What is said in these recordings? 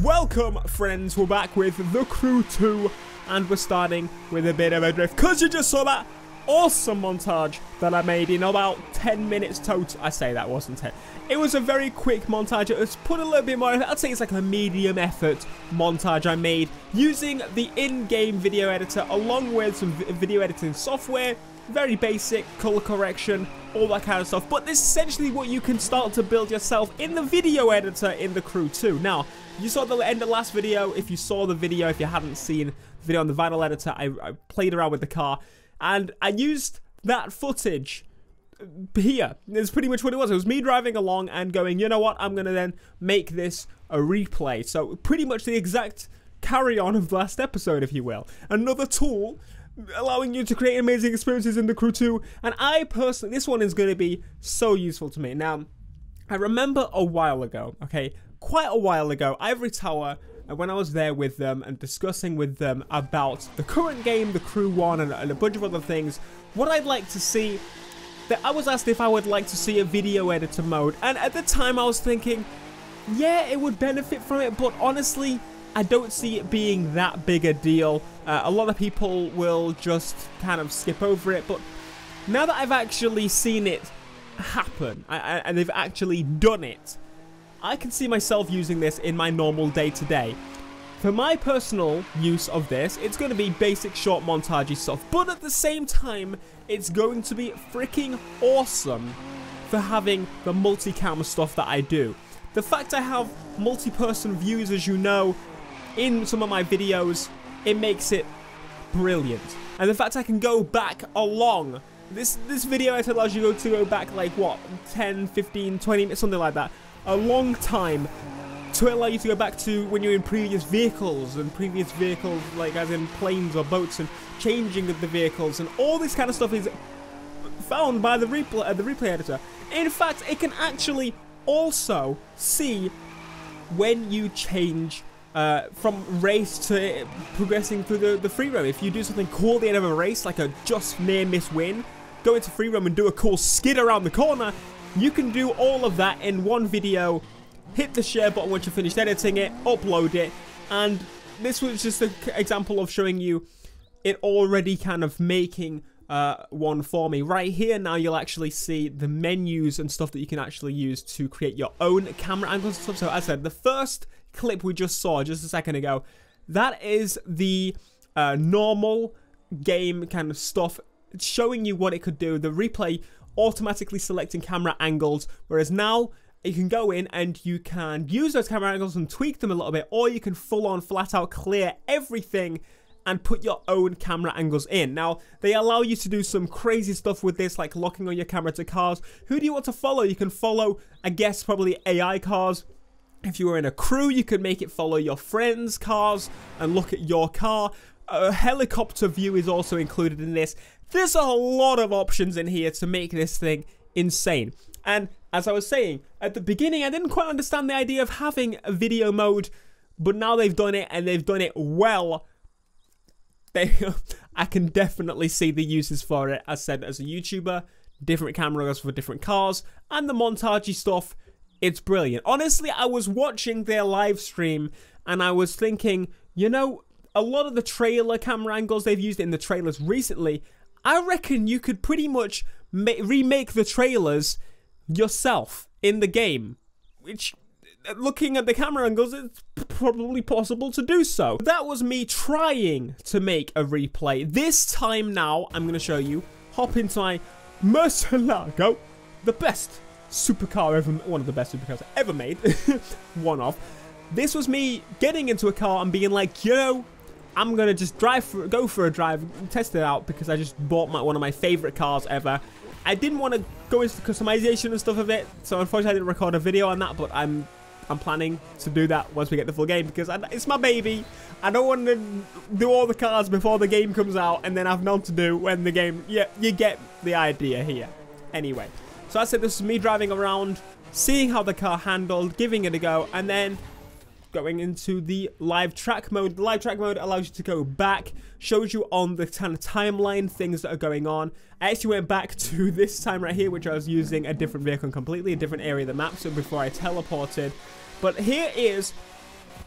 Welcome, friends. We're back with The Crew 2, and we're starting with a bit of a drift, because you just saw that awesome montage that I made in about 10 minutes total. I say that wasn't 10. It was a very quick montage. It was put a little bit more, I'd say it's like a medium effort montage I made using the in-game video editor along with some video editing software. Very basic, color correction, all that kind of stuff. But this is essentially what you can start to build yourself in the video editor in The Crew 2. Now, you saw the end of the last video. If you saw the video, if you hadn't seen the video on the vinyl editor, I played around with the car. And I used that footage here. It's pretty much what it was. It was me driving along and going, you know what, I'm going to then make this a replay. So pretty much the exact carry-on of the last episode, if you will. Another tool allowing you to create amazing experiences in The Crew 2. And I personally, this one is going to be so useful to me. Now, I remember a while ago, okay, quite a while ago, Ivory Tower, when I was there with them and discussing with them about the current game, The Crew 1, and a bunch of other things, what I'd like to see, that I was asked if I would like to see a video editor mode, and at the time I was thinking, yeah, it would benefit from it, but honestly, I don't see it being that big a deal. A lot of people will just kind of skip over it, but now that I've actually seen it happen, and they've actually done it, I can see myself using this in my normal day-to-day. For my personal use of this, it's going to be basic short montagey stuff, but at the same time, it's going to be freaking awesome for having the multi-cam stuff that I do. The fact I have multi-person views, as you know, in some of my videos, it makes it brilliant. And the fact I can go back along, this video it allows you to go back like what, 10, 15, 20 minutes, something like that. A long time to allow you to go back to when you're in previous vehicles, like as in planes or boats, and changing of the vehicles, and all this kind of stuff is found by the replay editor. In fact, it can actually also see when you change from race to progressing through the free roam. If you do something cool at the end of a race, like a just near miss win, go into free roam and do a cool skid around the corner, you can do all of that in one video. Hit the share button once you've finished editing it, upload it, and this was just an example of showing you it already kind of making one for me. Right here now you'll actually see the menus and stuff that you can actually use to create your own camera angles and stuff. So as I said, the first clip we just saw just a second ago, that is the normal game kind of stuff, showing you what it could do. The replay automatically selecting camera angles, whereas now you can go in and you can use those camera angles and tweak them a little bit, or you can full on flat out clear everything and put your own camera angles in. Now, they allow you to do some crazy stuff with this, like locking on your camera to cars. Who do you want to follow? You can follow, I guess, probably AI cars. If you were in a crew, you could make it follow your friends' cars and look at your car. A helicopter view is also included in this. There's a lot of options in here to make this thing insane. And as I was saying, at the beginning, I didn't quite understand the idea of having a video mode, but now they've done it, and they've done it well. I can definitely see the uses for it. As said, as a YouTuber, different cameras for different cars, and the montagey stuff, it's brilliant. Honestly, I was watching their live stream, and I was thinking, you know, a lot of the trailer camera angles they've used in the trailers recently, I reckon you could pretty much remake the trailers yourself in the game, which, looking at the camera angles, it's probably possible to do so. That was me trying to make a replay. This time now, I'm going to show you, hop into my Murcielago, the best supercar ever, one of the best supercars ever made, one of. This was me getting into a car and being like, you know, I'm going to just go for a drive, test it out, because I just bought one of my favorite cars ever. I didn't want to go into the customization and stuff of it, so unfortunately I didn't record a video on that, but I'm planning to do that once we get the full game, because it's my baby. I don't want to do all the cars before the game comes out and then have none to do when the game... Yeah, you get the idea here. Anyway, so I said this is me driving around, seeing how the car handled, giving it a go, and then going into the live track mode. The live track mode allows you to go back, shows you on the kind of timeline things that are going on. I actually went back to this time right here, which I was using a different vehicle completely, a different area of the map, so before I teleported. But here is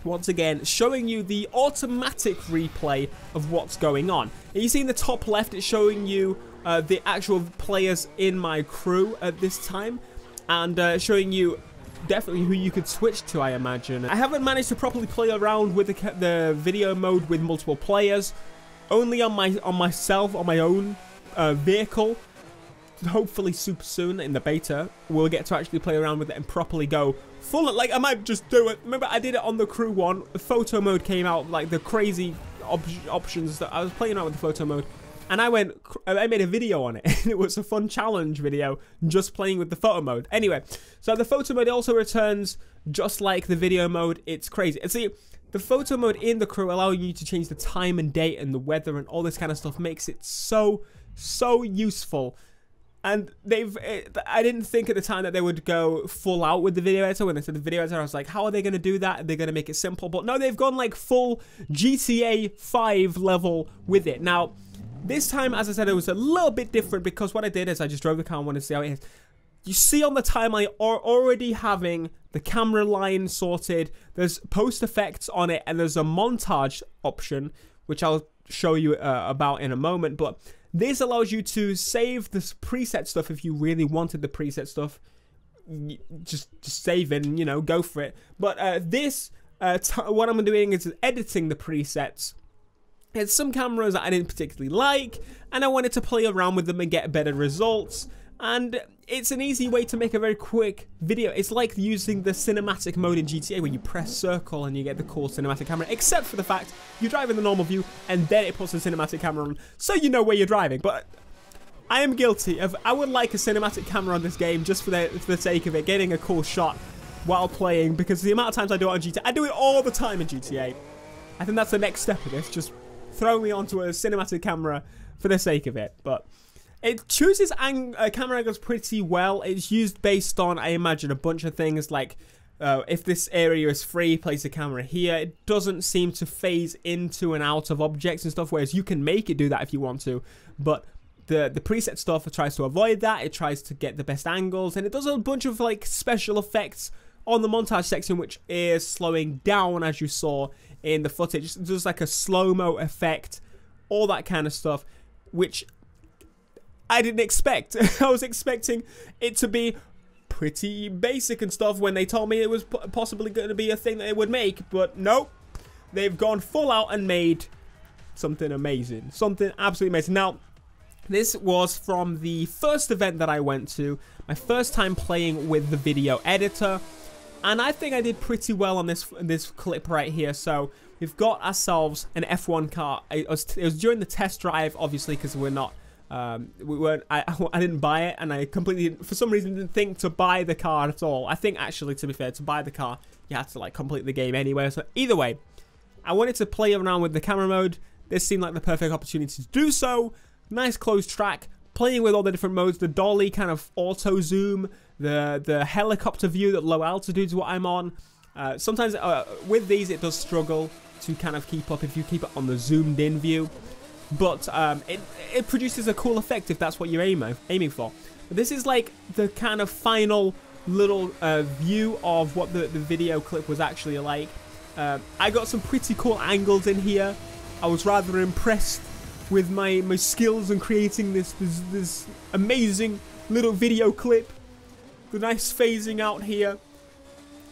once again, showing you the automatic replay of what's going on. You see in the top left, it's showing you the actual players in my crew at this time, and showing you definitely who you could switch to, I imagine. I haven't managed to properly play around with the video mode with multiple players, only on my own vehicle. Hopefully super soon in the beta we'll get to actually play around with it and properly go full. Like, I might just do it. Remember, I did it on the crew one. The photo mode came out, like the crazy options that I was playing around with the photo mode, and I made a video on it. And it was a fun challenge video just playing with the photo mode. Anyway, so the photo mode also returns just like the video mode. It's crazy. And see, the photo mode in the crew, allowing you to change the time and date and the weather and all this kind of stuff, makes it so useful. And I didn't think at the time that they would go full out with the video editor. When they said the video editor, I was like, how are they going to do that? Are they going to make it simple? But no, they've gone like full GTA 5 level with it. Now, this time, as I said, it was a little bit different, because what I did is I just drove the car and wanted to see how it is. You see on the timeline already having the camera line sorted. There's post effects on it, and there's a montage option, which I'll show you about in a moment. But this allows you to save this preset stuff if you really wanted the preset stuff. Just save it and, you know, go for it. But what I'm doing is editing the presets. It's some cameras that I didn't particularly like, and I wanted to play around with them and get better results. And it's an easy way to make a very quick video. It's like using the cinematic mode in GTA, where you press circle and you get the cool cinematic camera, except for the fact you drive in the normal view and then it puts the cinematic camera on, so you know where you're driving. But I am guilty of, I would like a cinematic camera on this game just for the sake of it, getting a cool shot while playing, because the amount of times I do it on GTA, I do it all the time in GTA. I think that's the next step of this, just throw me onto a cinematic camera for the sake of it. But it chooses camera angles pretty well. It's used based on, I imagine, a bunch of things, like if this area is free, place the camera here. It doesn't seem to phase into and out of objects and stuff, whereas you can make it do that if you want to. But the preset stuff tries to avoid that. It tries to get the best angles, and it does a bunch of like special effects on the montage section, which is slowing down, as you saw in the footage. It does like a slow-mo effect, all that kind of stuff, which I didn't expect. I was expecting it to be pretty basic and stuff when they told me it was possibly going to be a thing that they would make, but nope. They've gone full out and made something amazing. Something absolutely amazing. Now, this was from the first event that I went to, my first time playing with the video editor, and I think I did pretty well on this clip right here. So we've got ourselves an F1 car. It was during the test drive, obviously, because we're not. I didn't buy it, and I completely, for some reason, didn't think to buy the car at all. I think, actually, to be fair, to buy the car, you had to like complete the game anyway. So either way, I wanted to play around with the camera mode. This seemed like the perfect opportunity to do so. Nice closed track, playing with all the different modes, the dolly kind of auto zoom, the helicopter view at low altitude is what I'm on. Sometimes with these it does struggle to kind of keep up if you keep it on the zoomed in view, but it produces a cool effect if that's what you're aiming for. But this is like the kind of final little view of what the video clip was actually like. I got some pretty cool angles in here. I was rather impressed with my skills in creating this amazing little video clip. The nice phasing out here.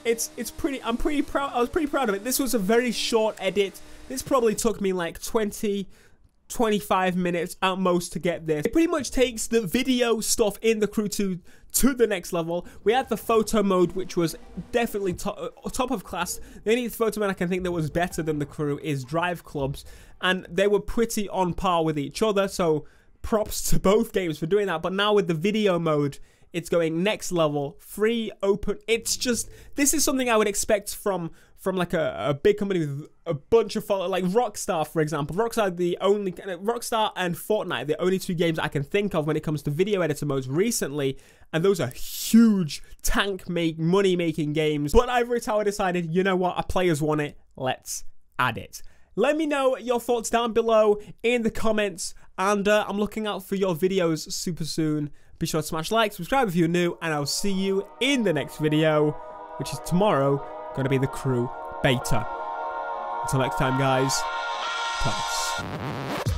It's pretty. I'm pretty proud. I was pretty proud of it. This was a very short edit. This probably took me like 20-25 minutes at most to get this. It pretty much takes the video stuff in the Crew 2 to the next level. We had the photo mode, which was definitely top of class. The only photo mode I can think that was better than the Crew is Drive Clubs, and they were pretty on par with each other, so props to both games for doing that. But now with the video mode, it's going next level, free, open. It's just, this is something I would expect from like a big company with a bunch of followers, like Rockstar, for example. Rockstar and Fortnite are the only two games I can think of when it comes to video editor modes recently, and those are huge money making games. But Ivory Tower decided, you know what, our players want it, let's add it. Let me know your thoughts down below in the comments, and I'm looking out for your videos super soon. Be sure to smash like, subscribe if you're new, and I'll see you in the next video, which is tomorrow, going to be the Crew Beta. Until next time, guys. Peace.